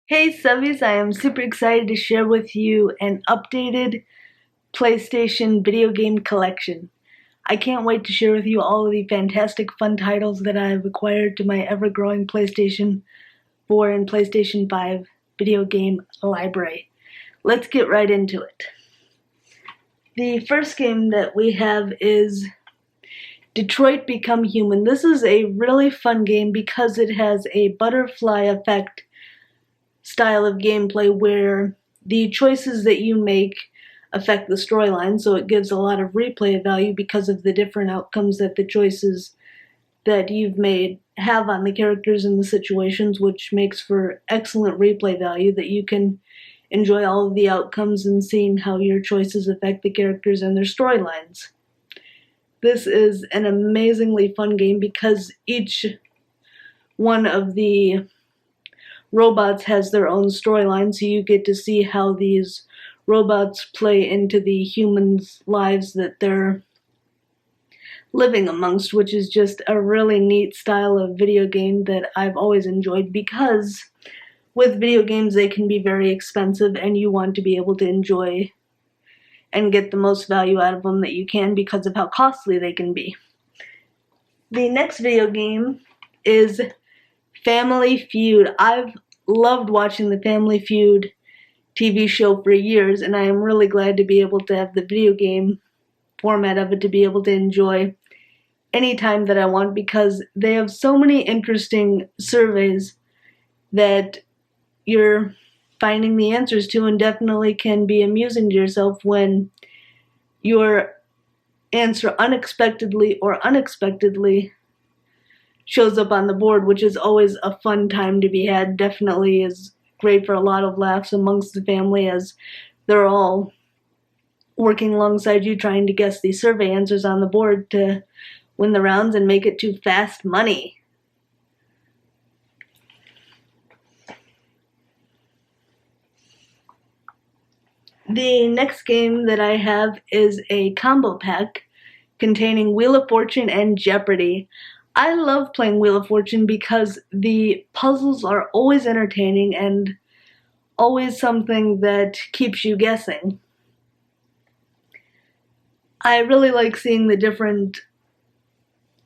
Hey Subbies, I am super excited to share with you an updated PlayStation video game collection. I can't wait to share with you all of the fantastic fun titles that I've acquired to my ever-growing PlayStation 4 and PlayStation 5 video game library. Let's get right into it. The first game that we have is Detroit Become Human. This is a really fun game because it has a butterfly effect style of gameplay where the choices that you make affect the storyline, so it gives a lot of replay value because of the different outcomes that the choices that you've made have on the characters and the situations, which makes for excellent replay value that you can enjoy all of the outcomes and seeing how your choices affect the characters and their storylines. This is an amazingly fun game because each one of the robots has their own storyline, so you get to see how these robots play into the humans' lives that they're living amongst, which is just a really neat style of video game that I've always enjoyed because with video games they can be very expensive and you want to be able to enjoy and get the most value out of them that you can because of how costly they can be. The next video game is Family Feud. I've loved watching the Family Feud TV show for years, and I am really glad to be able to have the video game format of it to be able to enjoy anytime that I want because they have so many interesting surveys that you're finding the answers to and definitely can be amusing to yourself when your answer unexpectedly shows up on the board, which is always a fun time to be had. Definitely is great for a lot of laughs amongst the family as they're all working alongside you trying to guess the survey answers on the board to win the rounds and make it to fast money. The next game that I have is a combo pack containing Wheel of Fortune and Jeopardy. I love playing Wheel of Fortune because the puzzles are always entertaining and always something that keeps you guessing. I really like seeing the different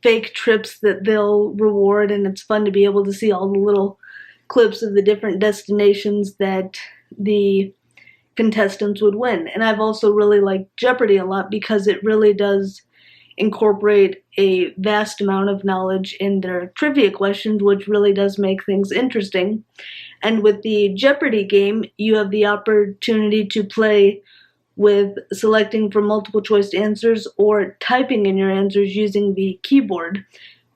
fake trips that they'll reward, and it's fun to be able to see all the little clips of the different destinations that the contestants would win. And I've also really liked Jeopardy a lot because it really does incorporate a vast amount of knowledge in their trivia questions, which really does make things interesting. And with the Jeopardy game, you have the opportunity to play with selecting from multiple choice answers or typing in your answers using the keyboard,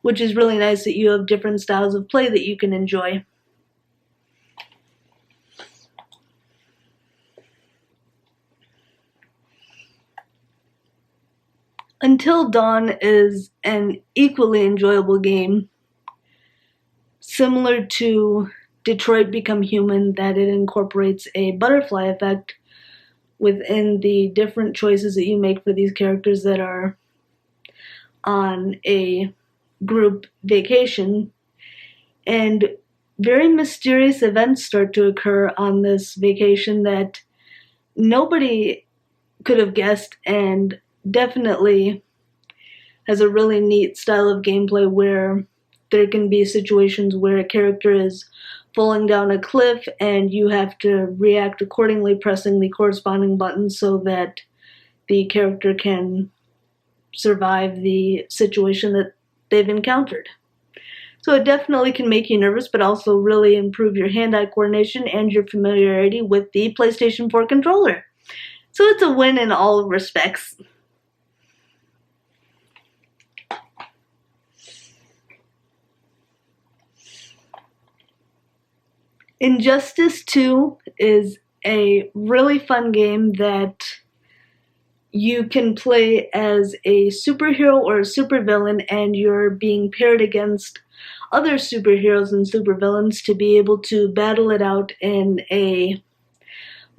which is really nice that you have different styles of play that you can enjoy. Until Dawn is an equally enjoyable game, similar to Detroit Become Human, that it incorporates a butterfly effect within the different choices that you make for these characters that are on a group vacation. And very mysterious events start to occur on this vacation that nobody could have guessed, and definitely has a really neat style of gameplay where there can be situations where a character is falling down a cliff and you have to react accordingly, pressing the corresponding buttons so that the character can survive the situation that they've encountered. So it definitely can make you nervous, but also really improve your hand-eye coordination and your familiarity with the PlayStation 4 controller. So it's a win in all respects. Injustice 2 is a really fun game that you can play as a superhero or a supervillain, and you're being paired against other superheroes and supervillains to be able to battle it out in a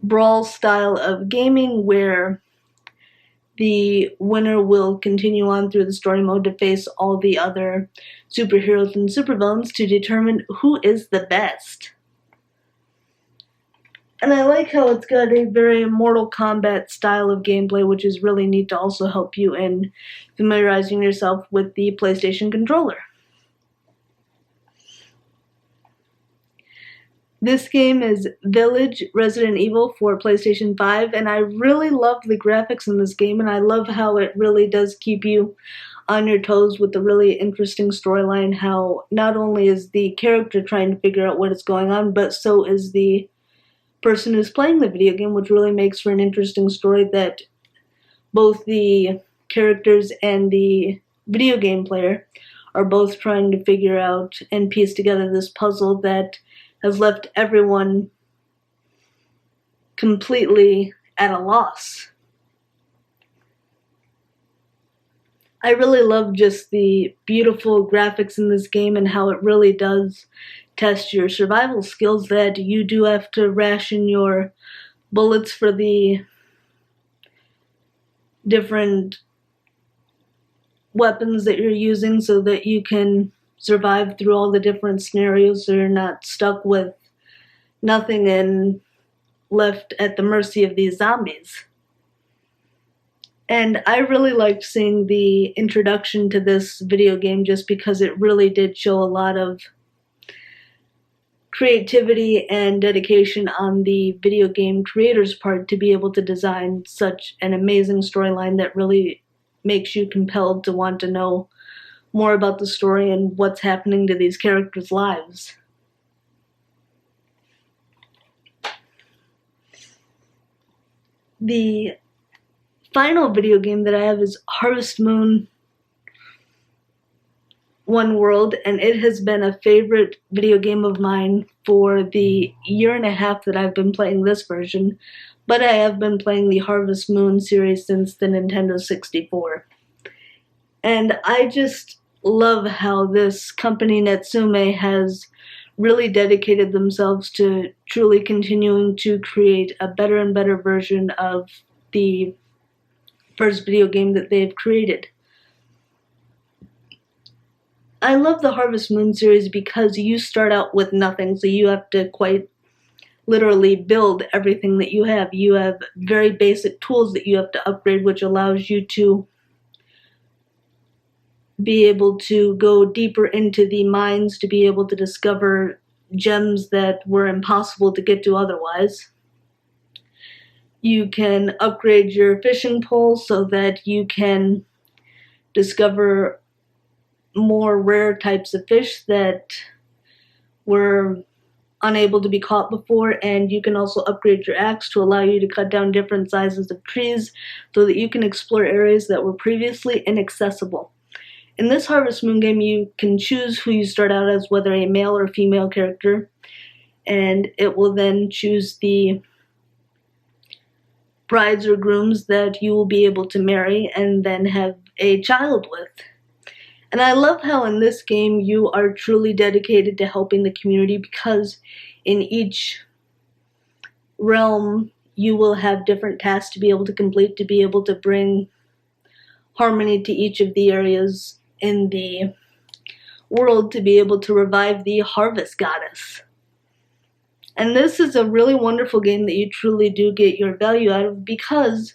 brawl style of gaming where the winner will continue on through the story mode to face all the other superheroes and supervillains to determine who is the best. And I like how it's got a very Mortal Kombat style of gameplay, which is really neat to also help you in familiarizing yourself with the PlayStation controller. This game is Village Resident Evil for PlayStation 5, and I really love the graphics in this game, and I love how it really does keep you on your toes with a really interesting storyline, how not only is the character trying to figure out what is going on, but so is the person who's playing the video game, which really makes for an interesting story that both the characters and the video game player are both trying to figure out and piece together this puzzle that has left everyone completely at a loss. I really love just the beautiful graphics in this game and how it really does test your survival skills, that you do have to ration your bullets for the different weapons that you're using so that you can survive through all the different scenarios so you're not stuck with nothing and left at the mercy of these zombies. And I really liked seeing the introduction to this video game just because it really did show a lot of creativity and dedication on the video game creator's part to be able to design such an amazing storyline that really makes you compelled to want to know more about the story and what's happening to these characters' lives. The final video game that I have is Harvest Moon One World, and it has been a favorite video game of mine for the year and a half that I've been playing this version, but I have been playing the Harvest Moon series since the Nintendo 64. And I just love how this company, Natsume, has really dedicated themselves to truly continuing to create a better and better version of the first video game that they've created. I love the Harvest Moon series because you start out with nothing, so you have to quite literally build everything that you have. You have very basic tools that you have to upgrade, which allows you to be able to go deeper into the mines to be able to discover gems that were impossible to get to otherwise. You can upgrade your fishing pole so that you can discover more rare types of fish that were unable to be caught before, and you can also upgrade your axe to allow you to cut down different sizes of trees so that you can explore areas that were previously inaccessible. In this Harvest Moon game, you can choose who you start out as, whether a male or female character, and it will then choose the brides or grooms that you will be able to marry and then have a child with. And I love how in this game you are truly dedicated to helping the community, because in each realm you will have different tasks to be able to complete to be able to bring harmony to each of the areas in the world, to be able to revive the harvest goddess. And this is a really wonderful game that you truly do get your value out of, because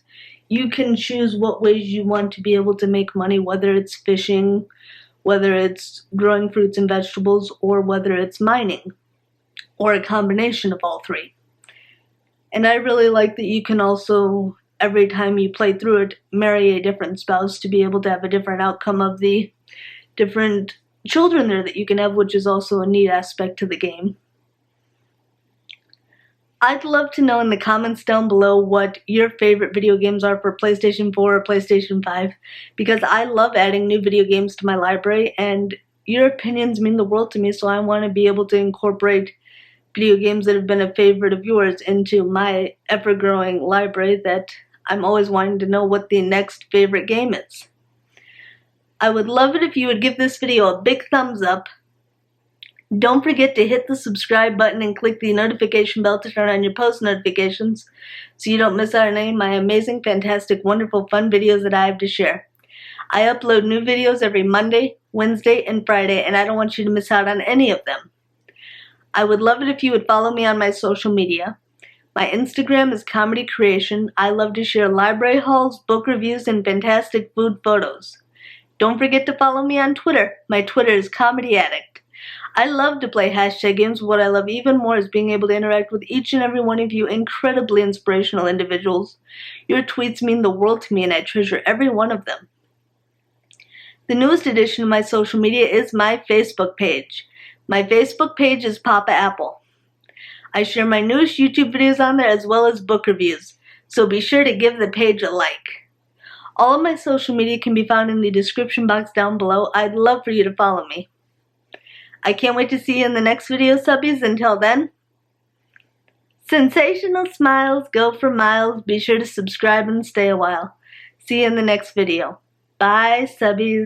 you can choose what ways you want to be able to make money, whether it's fishing, whether it's growing fruits and vegetables, or whether it's mining, or a combination of all three. And I really like that you can also, every time you play through it, marry a different spouse to be able to have a different outcome of the different children there that you can have, which is also a neat aspect to the game. I'd love to know in the comments down below what your favorite video games are for PlayStation 4 or PlayStation 5, because I love adding new video games to my library, and your opinions mean the world to me, so I want to be able to incorporate video games that have been a favorite of yours into my ever-growing library that I'm always wanting to know what the next favorite game is. I would love it if you would give this video a big thumbs up. Don't forget to hit the subscribe button and click the notification bell to turn on your post notifications so you don't miss out on any of my amazing, fantastic, wonderful, fun videos that I have to share. I upload new videos every Monday, Wednesday, and Friday, and I don't want you to miss out on any of them. I would love it if you would follow me on my social media. My Instagram is comedy creation. I love to share library hauls, book reviews, and fantastic food photos. Don't forget to follow me on Twitter. My Twitter is Comedy Addict. I love to play hashtag games, but what I love even more is being able to interact with each and every one of you incredibly inspirational individuals. Your tweets mean the world to me, and I treasure every one of them. The newest addition to my social media is my Facebook page. My Facebook page is Papa Apple. I share my newest YouTube videos on there as well as book reviews, so be sure to give the page a like. All of my social media can be found in the description box down below. I'd love for you to follow me. I can't wait to see you in the next video, subbies. Until then, sensational smiles go for miles. Be sure to subscribe and stay a while. See you in the next video. Bye, subbies.